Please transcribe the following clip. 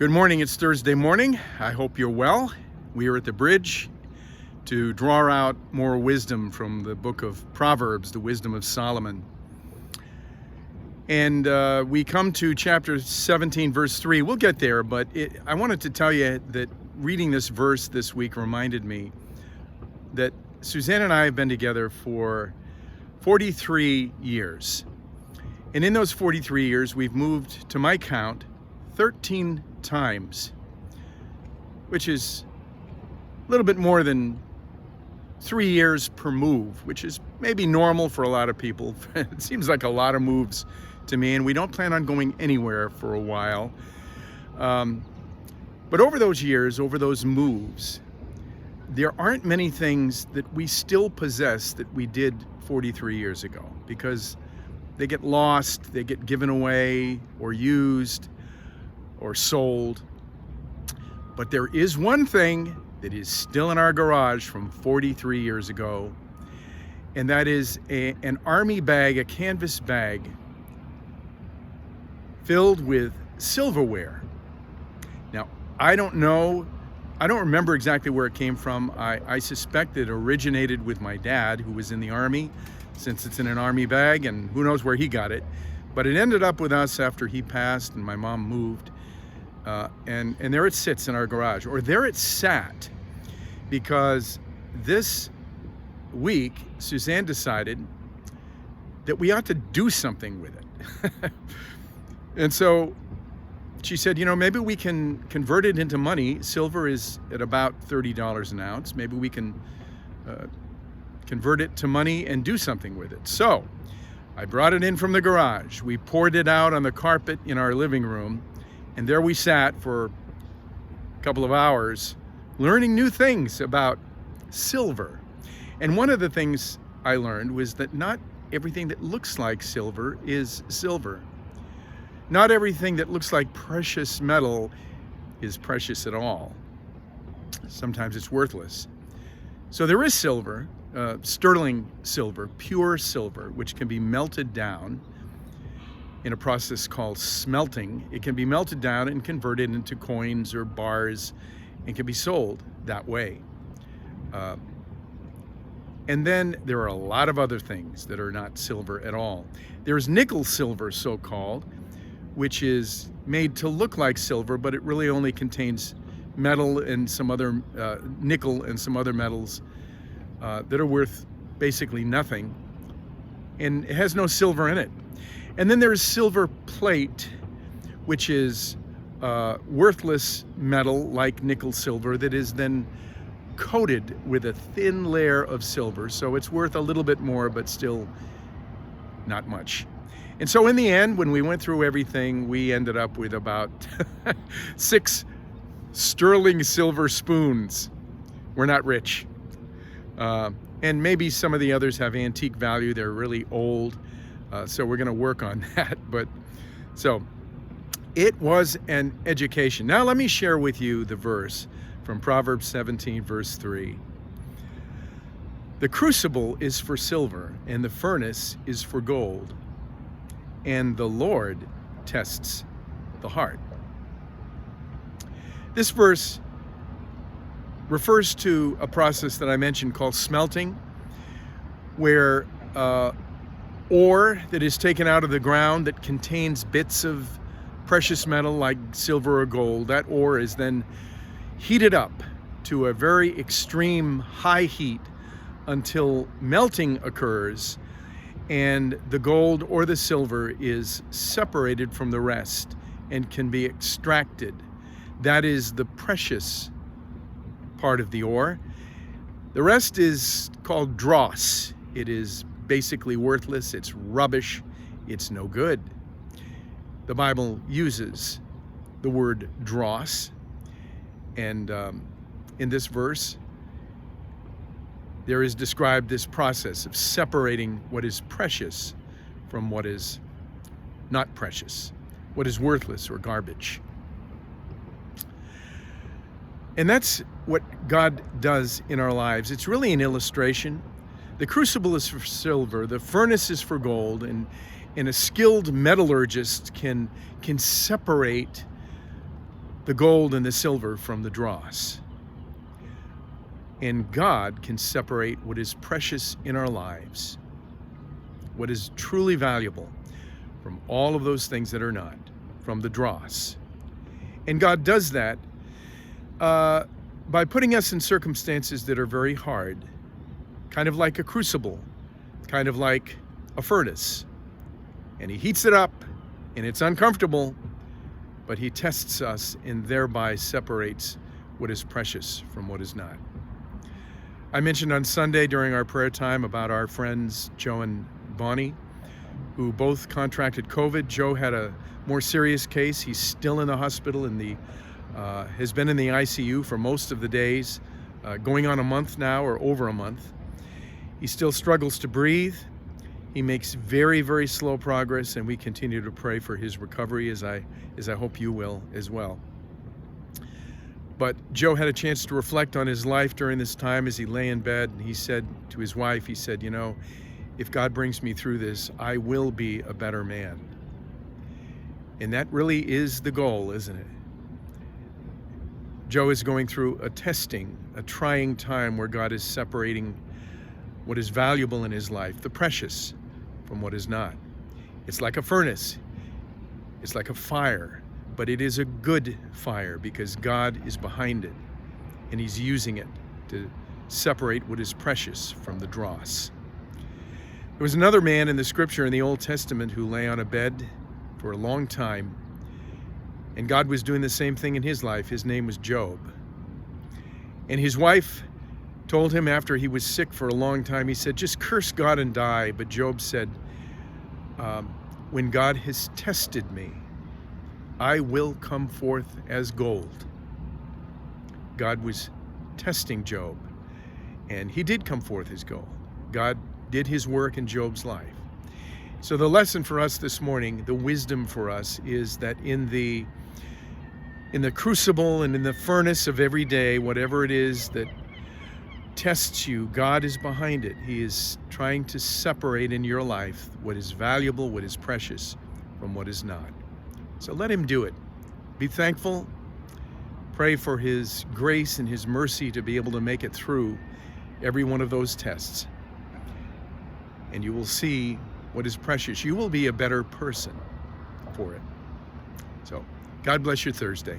Good morning, it's Thursday morning. I hope you're well. We are at the bridge to draw out more wisdom from the book of Proverbs, the wisdom of Solomon. And we come to chapter 17, verse 3. We'll get there, but I wanted to tell you that reading this verse this week reminded me that Suzanne and I have been together for 43 years. And in those 43 years, we've moved, to my count, 13 times, which is a little bit more than 3 years per move, which is maybe normal for a lot of people. It seems like a lot of moves to me, and we don't plan on going anywhere for a while. But over those years, over those moves, there aren't many things that we still possess that we did 43 years ago, because they get lost, they get given away or used or sold. But there is one thing that is still in our garage from 43 years ago, and that is an army bag, a canvas bag filled with silverware. Now, I don't remember exactly where it came from. I suspect it originated with my dad, who was in the army, since it's in an army bag, and who knows where he got it. But it ended up with us after he passed and my mom moved. And there it sits in our garage, or there it sat, because this week Suzanne decided that we ought to do something with it. And so she said, maybe we can convert it into money. Silver is at about $30 an ounce. Maybe we can convert it to money and do something with it. So I brought it in from the garage. We poured it out on the carpet in our living room, and there we sat for a couple of hours learning new things about silver. And one of the things I learned was that not everything that looks like silver is silver. Not everything that looks like precious metal is precious at all. Sometimes it's worthless. So there is silver, sterling silver, pure silver, which can be melted down in a process called smelting. It can be melted down and converted into coins or bars and can be sold that way. And then there are a lot of other things that are not silver at all. There's nickel silver, so-called, which is made to look like silver, but it really only contains metal and some other nickel and some other metals that are worth basically nothing, and it has no silver in it. And then there's silver plate, which is worthless metal like nickel silver that is then coated with a thin layer of silver, so it's worth a little bit more, but still not much. And so in the end, when we went through everything, we ended up with about 6 sterling silver spoons. We're not rich. And maybe some of the others have antique value. They're really old. So we're going to work on that. But so it was an education. Now let me share with you the verse from Proverbs 17, verse 3. The crucible is for silver, and the furnace is for gold, and the Lord tests the heart. This verse refers to a process that I mentioned called smelting, where ore that is taken out of the ground that contains bits of precious metal like silver or gold, that ore is then heated up to a very extreme high heat until melting occurs, and the gold or the silver is separated from the rest and can be extracted. That is the precious part of the ore. The rest is called dross. It is basically worthless, it's rubbish, it's no good. The Bible uses the word dross, and in this verse, there is described this process of separating what is precious from what is not precious, what is worthless or garbage. And that's what God does in our lives. It's really an illustration. The crucible is for silver, the furnace is for gold, and a skilled metallurgist can separate the gold and the silver from the dross. And God can separate what is precious in our lives, what is truly valuable, from all of those things that are not, from the dross. And God does that by putting us in circumstances that are very hard, kind of like a crucible, kind of like a furnace. And he heats it up, and it's uncomfortable, but he tests us and thereby separates what is precious from what is not. I mentioned on Sunday during our prayer time about our friends Joe and Bonnie, who both contracted COVID. Joe had a more serious case. He's still in the hospital has been in the ICU for most of the days, going on a month now or over a month. He still struggles to breathe. He makes very, very slow progress, and we continue to pray for his recovery, as I hope you will as well. But Joe had a chance to reflect on his life during this time as he lay in bed, and he said to his wife, he said, you know, if God brings me through this, I will be a better man. And that really is the goal, isn't it? Joe is going through a testing, a trying time where God is separating what is valuable in his life, the precious, from what is not. It's like a furnace. It's like a fire, but it is a good fire because God is behind it, and he's using it to separate what is precious from the dross. There was another man in the scripture in the Old Testament who lay on a bed for a long time, and God was doing the same thing in his life. His name was Job. And his wife told him after he was sick for a long time, he said, just curse God and die. But Job said, when God has tested me, I will come forth as gold. God was testing Job, and he did come forth as gold. God did his work in Job's life. So the lesson for us this morning, the wisdom for us, is that in the crucible and in the furnace of every day, whatever it is that tests you, God is behind it. He is trying to separate in your life what is valuable, what is precious, from what is not. So let him do it. Be thankful. Pray for his grace and his mercy to be able to make it through every one of those tests. And you will see what is precious. You will be a better person for it. So God bless your Thursday.